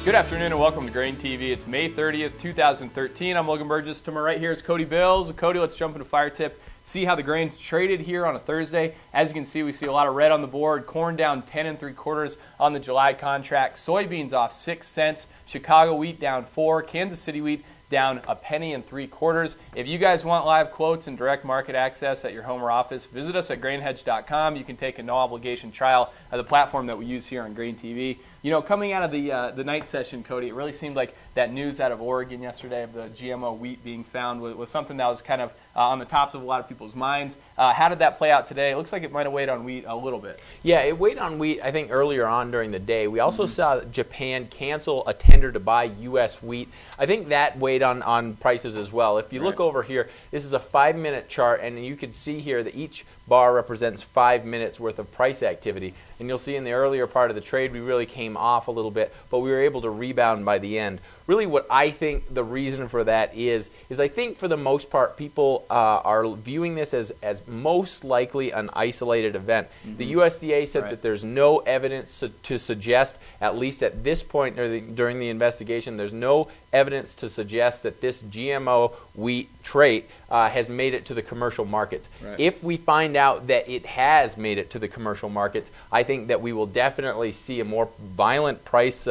Good afternoon and welcome to GrainTV. It's May 30th, 2013. I'm Logan Burgess. To my right here is Cody Bills. Cody, let's jump into fire tip. See how the grains traded here on a Thursday. As you can see, we see a lot of red on the board. Corn down 10 3/4 on the July contract. Soybeans off 6 cents. Chicago wheat down 4. Kansas City wheat down $1 3/4. If you guys want live quotes and direct market access at your home or office, visit us at grainhedge.com. You can take a no-obligation trial of the platform that we use here on GrainTV. You know, coming out of the night session, Cody, it really seemed like that news out of Oregon yesterday of the GMO wheat being found was something that was kind of on the tops of a lot of people's minds. How did that play out today? It looks like it might have weighed on wheat a little bit. Yeah, it weighed on wheat, I think, earlier on during the day. We also saw Japan cancel a tender to buy U.S. wheat. I think that weighed on prices as well. If you look over here, this is a 5-minute chart, and you can see here that each bar represents 5 minutes worth of price activity. And you'll see in the earlier part of the trade, we really came off a little bit, but we were able to rebound by the end. Really what I think the reason for that is I think for the most part, people are viewing this as most likely an isolated event. The USDA said that there's no evidence to suggest, at least at this point during the investigation, there's no evidence to suggest that this GMO wheat trait has made it to the commercial markets. If we find out that it has made it to the commercial markets, I think that we will definitely see a more violent price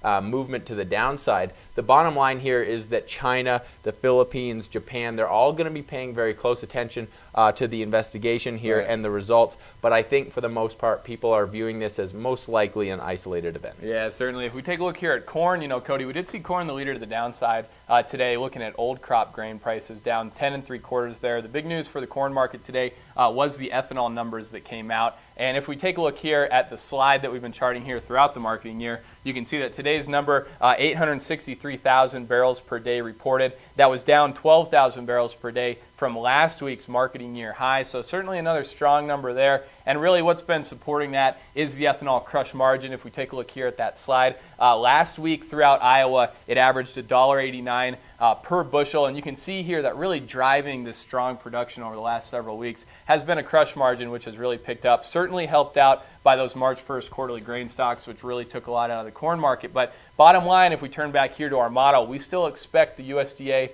movement to the downside. The bottom line here is that China, the Philippines, Japan, they're all going to be paying very close attention to the investigation here and the results. But I think for the most part, people are viewing this as most likely an isolated event. Yeah, certainly. If we take a look here at corn, you know, Cody, we did see corn the leader to the downside today, looking at old crop grain prices down 10 3/4 there. The big news for the corn market today was the ethanol numbers that came out. And if we take a look here at the slide that we've been charting here throughout the marketing year, you can see that today's number, 863,000 barrels per day reported. That was down 12,000 barrels per day from last week's marketing year high. So certainly another strong number there. And really what's been supporting that is the ethanol crush margin. If we take a look here at that slide, last week throughout Iowa, it averaged $1.89 per bushel. And you can see here that really driving this strong production over the last several weeks has been a crush margin, which has really picked up. Certainly helped out by those March 1st quarterly grain stocks, which really took a lot out of the corn market. But bottom line, if we turn back here to our model, we still expect the USDA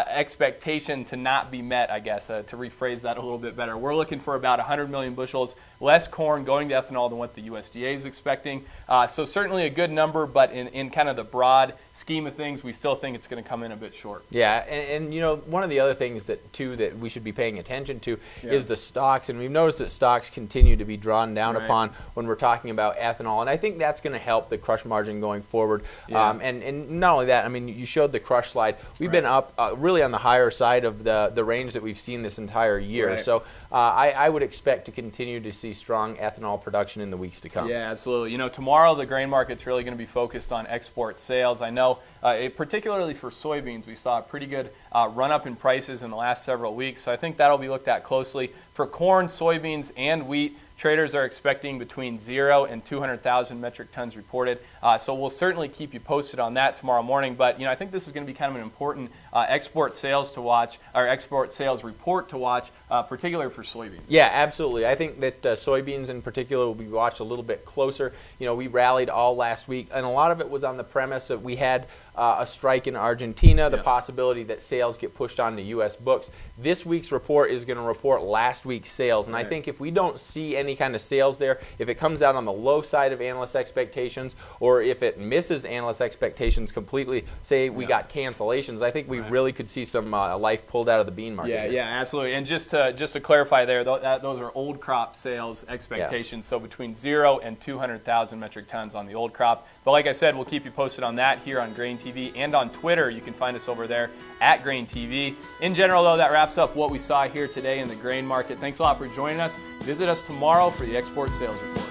expectation to not be met, I guess, to rephrase that a little bit better. We're looking for about 100 million bushels less corn going to ethanol than what the USDA is expecting. So certainly a good number, but in kind of the broad scheme of things, we still think it's going to come in a bit short. Yeah, and you know, one of the other things that we should be paying attention to is the stocks, and we've noticed that stocks continue to be drawn down upon when we're talking about ethanol, and I think that's going to help the crush margin going forward. And not only that, I mean, you showed the crush slide. We've been up really on the higher side of the range that we've seen this entire year. So I would expect to continue to see strong ethanol production in the weeks to come. Yeah, absolutely. You know, tomorrow the grain market's really going to be focused on export sales. I know, particularly for soybeans, we saw a pretty good run-up in prices in the last several weeks. So I think that'll be looked at closely. For corn, soybeans, and wheat, traders are expecting between 0 and 200,000 metric tons reported. So we'll certainly keep you posted on that tomorrow morning. But, you know, I think this is going to be kind of an important export sales to watch, or export sales report to watch, particularly for soybeans. Yeah, absolutely. I think that soybeans in particular will be watched a little bit closer. You know, we rallied all last week, and a lot of it was on the premise that we had a strike in Argentina, the possibility that sales get pushed onto U.S. books. This week's report is going to report last week's sales, and I think if we don't see any kind of sales there, if it comes out on the low side of analyst expectations, or if it misses analyst expectations completely, say we got cancellations, I think we really could see some life pulled out of the bean market. Yeah, absolutely. And just to clarify there, those are old crop sales expectations, so between 0 and 200,000 metric tons on the old crop. But like I said, we'll keep you posted on that here on GrainTV and on Twitter. You can find us over there at GrainTV. In general, though, that wraps up what we saw here today in the grain market. Thanks a lot for joining us. Visit us tomorrow for the export sales report.